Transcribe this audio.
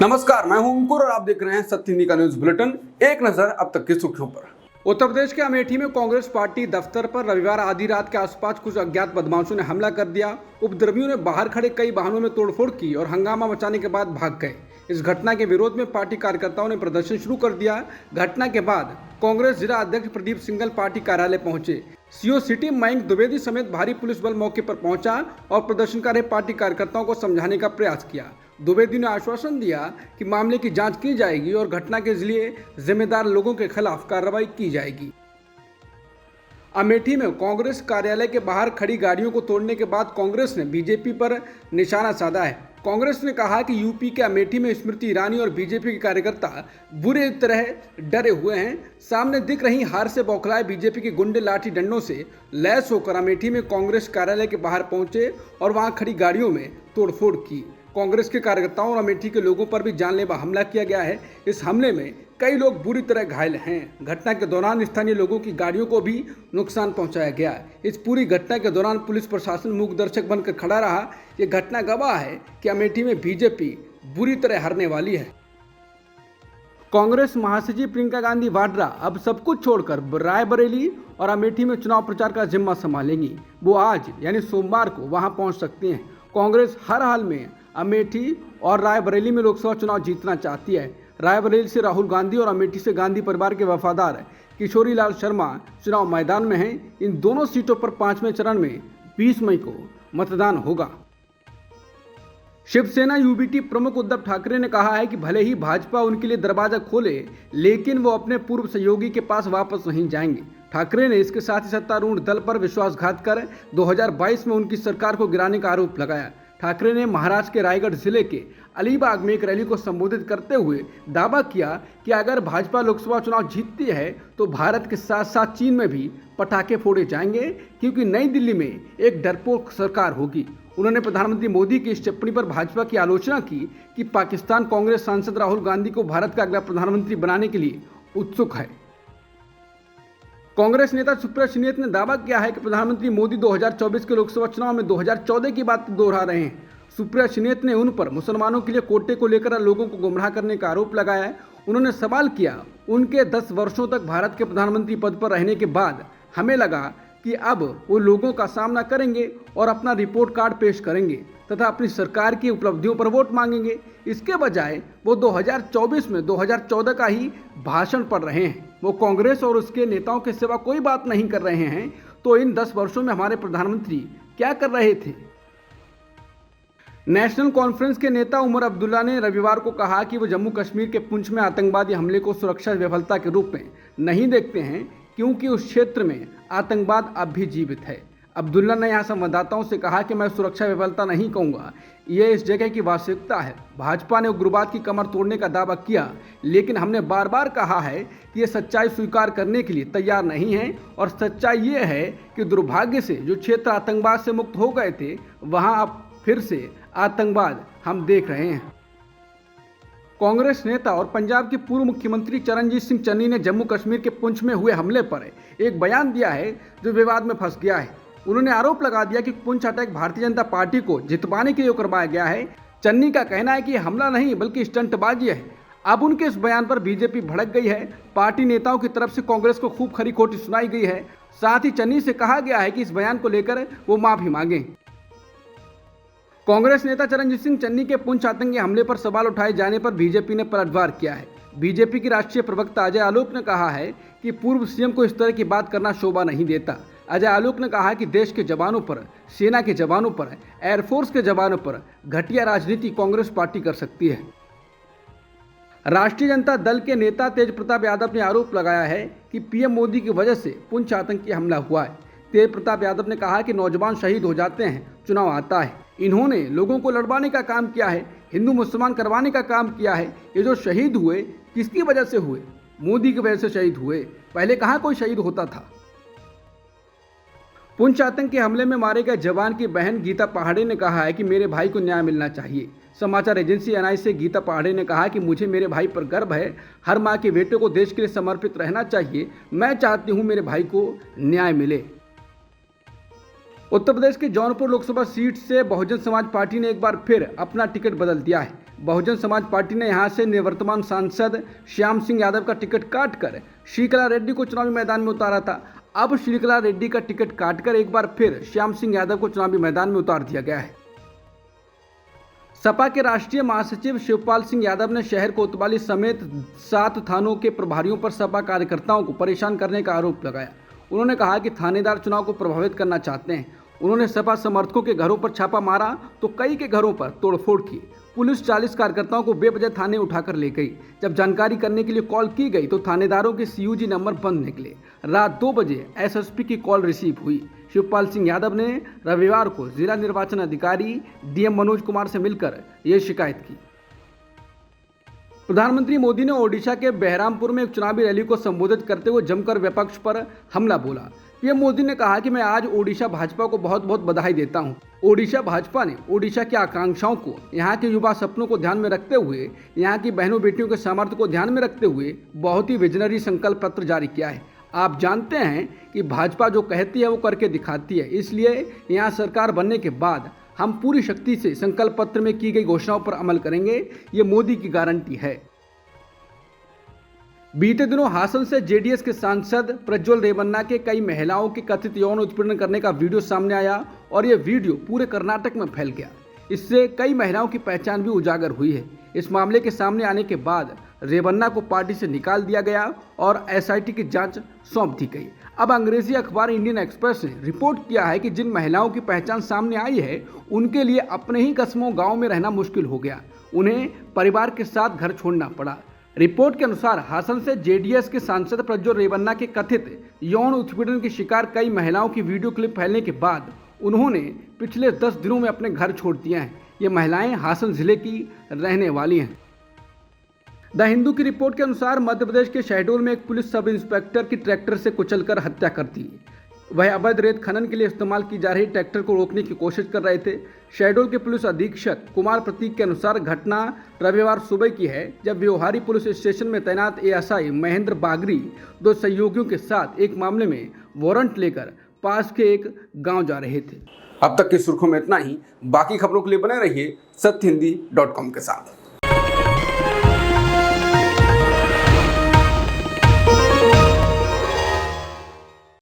नमस्कार, मैं हूं अंकुर और आप देख रहे हैं सत्य हिंदी का न्यूज बुलेटिन। एक नजर अब तक की सुर्खियों पर। उत्तर प्रदेश के अमेठी में कांग्रेस पार्टी दफ्तर पर रविवार आधी रात के आसपास कुछ अज्ञात बदमाशों ने हमला कर दिया। उपद्रवियों ने बाहर खड़े कई वाहनों में तोड़फोड़ की और हंगामा मचाने के बाद भाग गए। इस घटना के विरोध में पार्टी कार्यकर्ताओं ने प्रदर्शन शुरू कर दिया। घटना के बाद कांग्रेस जिला अध्यक्ष प्रदीप सिंघल पार्टी कार्यालय पहुंचे। सीओ सिटी मयंक द्विवेदी समेत भारी पुलिस बल मौके पर पहुंचा और प्रदर्शनकारी पार्टी कार्यकर्ताओं को समझाने का प्रयास किया। द्विवेदी ने आश्वासन दिया कि मामले की जांच की जाएगी और घटना के लिए जिम्मेदार लोगों के खिलाफ कार्रवाई की जाएगी। अमेठी में कांग्रेस कार्यालय के बाहर खड़ी गाड़ियों को तोड़ने के बाद कांग्रेस ने बीजेपी पर निशाना साधा है। कांग्रेस ने कहा कि यूपी के अमेठी में स्मृति ईरानी और बीजेपी के कार्यकर्ता बुरी तरह डरे हुए हैं। सामने दिख रही हार से बौखलाए बीजेपी के गुंडे लाठी डंडों से लैस होकर अमेठी में कांग्रेस कार्यालय के बाहर पहुंचे और वहां खड़ी गाड़ियों में तोड़फोड़ की। कांग्रेस के कार्यकर्ताओं और अमेठी के लोगों पर भी जानलेवा हमला किया गया है। इस हमले में कई लोग बुरी तरह घायल हैं। घटना के दौरान स्थानीय लोगों की गाड़ियों को भी नुकसान पहुंचाया गया। इस पूरी घटना के दौरान पुलिस प्रशासन मूक दर्शक बनकर खड़ा रहा। ये घटना गवाह है कि अमेठी में बीजेपी बुरी तरह हारने वाली है। कांग्रेस महासचिव प्रियंका गांधी वाड्रा अब सब कुछ छोड़कर रायबरेली और अमेठी में चुनाव प्रचार का जिम्मा संभालेंगी। वो आज यानी सोमवार को वहां पहुंच सकती हैं। कांग्रेस हर हाल में अमेठी और रायबरेली में लोकसभा चुनाव जीतना चाहती है। रायबरेली से राहुल गांधी और अमेठी से गांधी परिवार के वफादार किशोरी लाल शर्मा चुनाव मैदान में हैं। इन दोनों सीटों पर 5वें चरण में 20 मई को मतदान होगा। शिवसेना यूबीटी प्रमुख उद्धव ठाकरे ने कहा है कि भले ही भाजपा उनके लिए दरवाजा खोले, लेकिन वो अपने पूर्व सहयोगी के पास वापस नहीं जाएंगे। ठाकरे ने इसके साथ ही सत्तारूढ़ दल पर विश्वासघात कर 2022 में उनकी सरकार को गिराने का आरोप लगाया। ठाकरे ने महाराष्ट्र के रायगढ़ जिले के अलीबाग में एक रैली को संबोधित करते हुए दावा किया कि अगर भाजपा लोकसभा चुनाव जीतती है तो भारत के साथ साथ चीन में भी पटाखे फोड़े जाएंगे, क्योंकि नई दिल्ली में एक डरपोक सरकार होगी। उन्होंने प्रधानमंत्री मोदी की इस टिप्पणी पर भाजपा की आलोचना की कि पाकिस्तान कांग्रेस सांसद राहुल गांधी को भारत का अगला प्रधानमंत्री बनाने के लिए उत्सुक है। कांग्रेस नेता सुप्रिया श्रीनेत ने दावा किया है कि प्रधानमंत्री मोदी 2024 के लोकसभा चुनाव में 2014 की बात दोहरा रहे हैं। सुप्रिया श्रीनेत ने उन पर मुसलमानों के लिए कोटे को लेकर लोगों को गुमराह करने का आरोप लगाया है। उन्होंने सवाल किया, उनके 10 वर्षों तक भारत के प्रधानमंत्री पद पर रहने के बाद हमें लगा कि अब वो लोगों का सामना करेंगे और अपना रिपोर्ट कार्ड पेश करेंगे तथा अपनी सरकार की उपलब्धियों पर वोट मांगेंगे। इसके बजाय वो 2024 में 2014 का ही भाषण पढ़ रहे हैं। वो कांग्रेस और उसके नेताओं के सिवा कोई बात नहीं कर रहे हैं। तो इन 10 वर्षों में हमारे प्रधानमंत्री क्या कर रहे थे? नेशनल कॉन्फ्रेंस के नेता उमर अब्दुल्ला ने रविवार को कहा कि वो जम्मू कश्मीर के पुंछ में आतंकवादी हमले को सुरक्षा विफलता के रूप में नहीं देखते हैं, क्योंकि उस क्षेत्र में आतंकवाद अब भी जीवित है। अब्दुल्ला ने यहाँ संवाददाताओं से कहा कि मैं सुरक्षा विफलता नहीं कहूँगा, ये इस जगह की वास्तविकता है। भाजपा ने उग्रवाद की कमर तोड़ने का दावा किया, लेकिन हमने बार बार कहा है कि ये सच्चाई स्वीकार करने के लिए तैयार नहीं है। और सच्चाई ये है कि दुर्भाग्य से जो क्षेत्र आतंकवाद से मुक्त हो गए थे, वहाँ अब फिर से आतंकवाद हम देख रहे हैं। कांग्रेस नेता और पंजाब के पूर्व मुख्यमंत्री चरणजीत सिंह चन्नी ने जम्मू कश्मीर के पुंछ में हुए हमले पर एक बयान दिया है जो विवाद में फंस गया है। उन्होंने आरोप लगा दिया कि पुंछ अटैक भारतीय जनता पार्टी को जितवाने के लिए करवाया गया है। चन्नी का कहना है कि हमला नहीं बल्कि स्टंटबाजी है। अब उनके इस बयान पर बीजेपी भड़क गई है। पार्टी नेताओं की तरफ से कांग्रेस को खूब खरी खोटी सुनाई गई है। साथ ही चन्नी से कहा गया है कि इस बयान को लेकर वो माफी मांगे। कांग्रेस नेता चरणजीत सिंह चन्नी के पुंछ आतंकी हमले पर सवाल उठाए जाने पर बीजेपी ने पलटवार किया है। बीजेपी की राष्ट्रीय प्रवक्ता अजय आलोक ने कहा है कि पूर्व सीएम को इस तरह की बात करना शोभा नहीं देता। अजय आलोक ने कहा कि देश के जवानों पर, सेना के जवानों पर, एयरफोर्स के जवानों पर घटिया राजनीति कांग्रेस पार्टी कर सकती है। राष्ट्रीय जनता दल के नेता तेज प्रताप यादव ने आरोप लगाया है कि पीएम मोदी की वजह से पुंछ आतंकी हमला हुआ है। तेज प्रताप यादव ने कहा कि नौजवान शहीद हो जाते हैं, चुनाव आता है। इन्होंने लोगों को लड़वाने का काम किया है, हिंदू मुसलमान करवाने का काम किया है। ये जो शहीद हुए किसकी वजह से हुए? मोदी की वजह से शहीद हुए। पहले कहाँ कोई शहीद होता था? पुंछ आतंक के हमले में मारे गए जवान की बहन गीता पहाड़े ने कहा है कि मेरे भाई को न्याय मिलना चाहिए। समाचार एजेंसी एनआई से गीता पहाड़े ने कहा कि मुझे मेरे भाई पर गर्व है। हर माँ के बेटे को देश के लिए समर्पित रहना चाहिए। मैं चाहती हूँ मेरे भाई को न्याय मिले। उत्तर प्रदेश के जौनपुर लोकसभा सीट से बहुजन समाज पार्टी ने एक बार फिर अपना टिकट बदल दिया है। बहुजन समाज पार्टी ने यहां से निवर्तमान सांसद श्याम सिंह यादव का टिकट काटकर श्रीकला रेड्डी को चुनावी मैदान में उतारा था। अब श्रीकला रेड्डी का टिकट काटकर एक बार फिर श्याम सिंह यादव को चुनावी मैदान में उतार दिया गया है। सपा के राष्ट्रीय महासचिव शिवपाल सिंह यादव ने शहर कोतवाली समेत 7 थानों के प्रभारियों पर सपा कार्यकर्ताओं को परेशान करने का आरोप लगाया। उन्होंने कहा कि थानेदार चुनाव को प्रभावित करना चाहते हैं। उन्होंने सपा समर्थकों के घरों पर छापा मारा तो कई के घरों पर तोड़फोड़ की। पुलिस 40 कार्यकर्ताओं को बेवजह थाने उठाकर ले गई। जब जानकारी करने के लिए कॉल की गई तो थानेदारों के CUG नंबर बंद निकले। रात 2 बजे SSP की कॉल रिसीव हुई। शिवपाल सिंह यादव ने रविवार को जिला निर्वाचन अधिकारी DM मनोज कुमार से मिलकर ये शिकायत की। प्रधानमंत्री मोदी ने ओडिशा के बहरामपुर में एक चुनावी रैली को संबोधित करते हुए जमकर विपक्ष पर हमला बोला। पीएम मोदी ने कहा कि मैं आज ओडिशा भाजपा को बहुत बहुत बधाई देता हूं। ओडिशा भाजपा ने ओडिशा की आकांक्षाओं को, यहां के युवा सपनों को ध्यान में रखते हुए, यहां की बहनों बेटियों के सामर्थ्य को ध्यान में रखते हुए बहुत ही विजनरी संकल्प पत्र जारी किया है। आप जानते हैं कि भाजपा जो कहती है वो करके दिखाती है, इसलिए यहाँ सरकार बनने के बाद हम पूरी शक्ति से संकल्प पत्र में की गई घोषणाओं पर अमल करेंगे, ये मोदी की गारंटी है। बीते दिनों हासन से JDS के सांसद प्रज्वल रेवन्ना के कई महिलाओं के कथित यौन उत्पीड़न करने का वीडियो सामने आया और ये वीडियो पूरे कर्नाटक में फैल गया। इससे कई महिलाओं की पहचान भी उजागर हुई है। इस मामले के सामने आने के बाद रेवन्ना को पार्टी से निकाल दिया गया और SIT की जांच सौंप दी गई। अब अंग्रेजी अखबार इंडियन एक्सप्रेस ने रिपोर्ट किया है कि जिन महिलाओं की पहचान सामने आई है उनके लिए अपने ही कस्बों गाँव में रहना मुश्किल हो गया। उन्हें परिवार के साथ घर छोड़ना पड़ा। रिपोर्ट के अनुसार हासन से JDS के सांसद प्रज्वल रेवन्ना के कथित यौन उत्पीड़न की शिकार कई महिलाओं की वीडियो क्लिप फैलने के बाद उन्होंने पिछले 10 दिनों में अपने घर छोड़ दिए हैं। ये महिलाएं हासन जिले की रहने वाली हैं। द हिंदू की रिपोर्ट के अनुसार मध्य प्रदेश के शहडोल में एक पुलिस सब इंस्पेक्टर की ट्रैक्टर से कुचलकर हत्या कर दी। वह अवैध रेत खनन के लिए इस्तेमाल की जा रही ट्रैक्टर को रोकने की कोशिश कर रहे थे। शहडोल के पुलिस अधीक्षक कुमार प्रतीक के अनुसार घटना रविवार सुबह की है, जब व्यवहारी पुलिस स्टेशन में तैनात ASI महेंद्र बागरी 2 सहयोगियों के साथ एक मामले में वारंट लेकर पास के एक गांव जा रहे थे। अब तक की सुर्खियों में इतना ही। बाकी खबरों के लिए बने रहिए सत्यहिंदी.com के साथ।